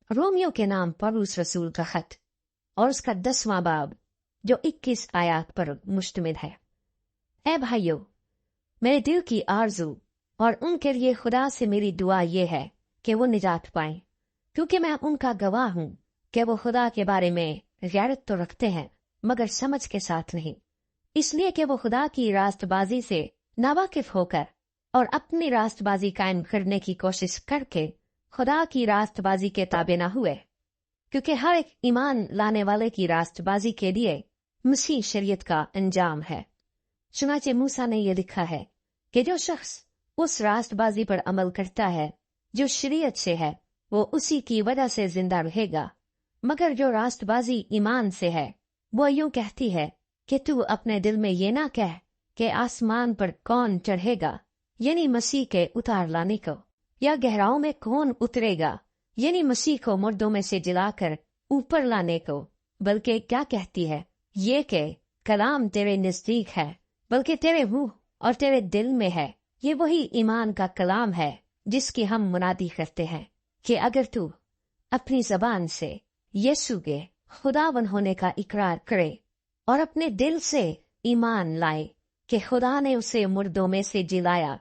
Romeo के नाम पौलुस रसूल का खत और उसका 10वां बाब जो 21 आयत पर मुश्तमिल है। ऐ भाइयों, मेरे दिल की आरज़ू और उनके लिए खुदा से मेरी दुआ ये है कि वो निजात पाएं, क्योंकि मैं उनका गवाह हूं कि वो खुदा के बारे में गैरत तो रखते हैं मगर समझ के साथ नहीं, इसलिए कि वो खुदा की रास्तबाजी से नावाकिफ होकर और अपनी रास्तबाजी कायम करने की कोशिश करके खुदा की रास्तबाजी के ताबे न हुए। क्योंकि हर एक ईमान लाने वाले की रास्तबाजी के लिए मसीह शरीयत का अंजाम है। चुनाचे मूसा ने यह लिखा है कि जो शख्स उस रास्तबाजी पर अमल करता है जो शरीयत से है, वो उसी की वजह से जिंदा रहेगा। मगर जो रास्तबाजी ईमान से है, वो यूं कहती है कि तू अपने दिल में ये ना कह कि आसमान पर कौन चढ़ेगा, यानी मसीह के उतार लाने को, या गहराओं में कौन उतरेगा, यानी मसीह को मुर्दों में से जिलाकर ऊपर लाने को, बल्कि क्या कहती है ये कि कलाम तेरे नजदीक है, बल्कि तेरे मुंह और तेरे दिल में है। ये वही ईमान का कलाम है जिसकी हम मुनादी करते हैं कि अगर तू अपनी जबान से यीशु के खुदावन होने का इकरार करे और अपने दिल से ईमान लाए कि खुदा ने उसे मुर्दों में से जिलाया,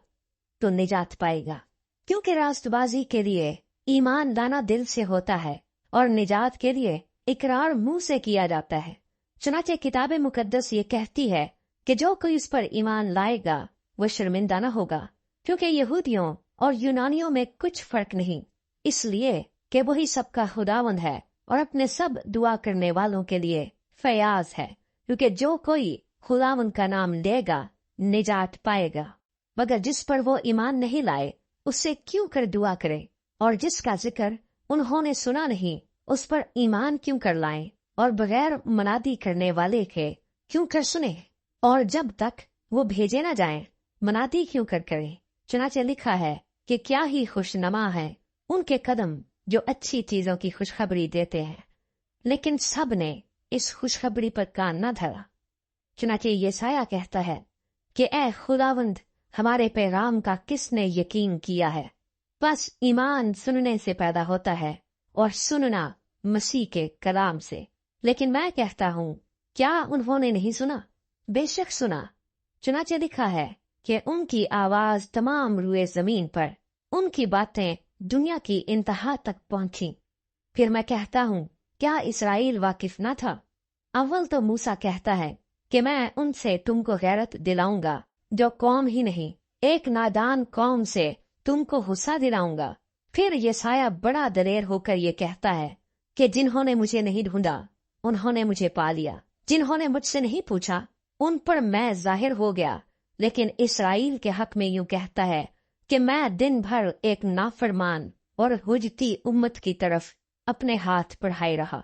तो निजात पाएगा। क्योंकि रास्तबाजी के लिए ईमान लाना दिल से होता है और निजात के लिए इकरार मुंह से किया जाता है। चुनाचे किताब मुकद्दस ये कहती है कि जो कोई इस पर ईमान लाएगा वो शर्मिंदा न होगा, क्योंकि यहूदियों और यूनानियों में कुछ फर्क नहीं, इसलिए कि वही सबका खुदावंद है और अपने सब दुआ करने वालों के लिए फयाज है। क्योंकि जो कोई खुदावंद का नाम लेगा निजात पाएगा। मगर जिस पर वो ईमान नहीं लाए उससे क्यों कर दुआ करे, और जिसका जिक्र उन्होंने सुना नहीं उस पर ईमान क्यों कर लाएं, और बगैर मनादी करने वाले के क्यों कर सुने, और जब तक वो भेजे न जाएं मनादी क्यों कर करें। चुनाचे लिखा है कि क्या ही खुशनमा है उनके कदम जो अच्छी चीजों की खुशखबरी देते हैं, लेकिन सब ने इस खुशखबरी पर कान न धरा। चुनाचे यसाया कहता है कि ऐ खुदावंद, हमारे पैगाम का किसने यकीन किया है। बस ईमान सुनने से पैदा होता है और सुनना मसीह के कलाम से। लेकिन मैं कहता हूँ, क्या उन्होंने नहीं सुना? बेशक सुना। चुनाचे लिखा है कि उनकी आवाज तमाम रुए जमीन पर, उनकी बातें दुनिया की इंतहा तक पहुंची। फिर मैं कहता हूँ, क्या इसराइल वाकिफ न था? अव्वल तो मूसा कहता है कि मैं उनसे तुमको गैरत दिलाऊंगा जो कौम ही नहीं, एक नादान कौम से तुमको गुस्सा दिलाऊंगा। फिर यसाया बड़ा दलेर होकर ये कहता है कि जिन्होंने मुझे नहीं ढूंढा उन्होंने मुझे पा लिया, जिन्होंने मुझसे नहीं पूछा उन पर मैं जाहिर हो गया। लेकिन इसराइल के हक में यूं कहता है कि मैं दिन भर एक नाफरमान और हुजती उम्मत की तरफ अपने हाथ बढ़ाए रहा।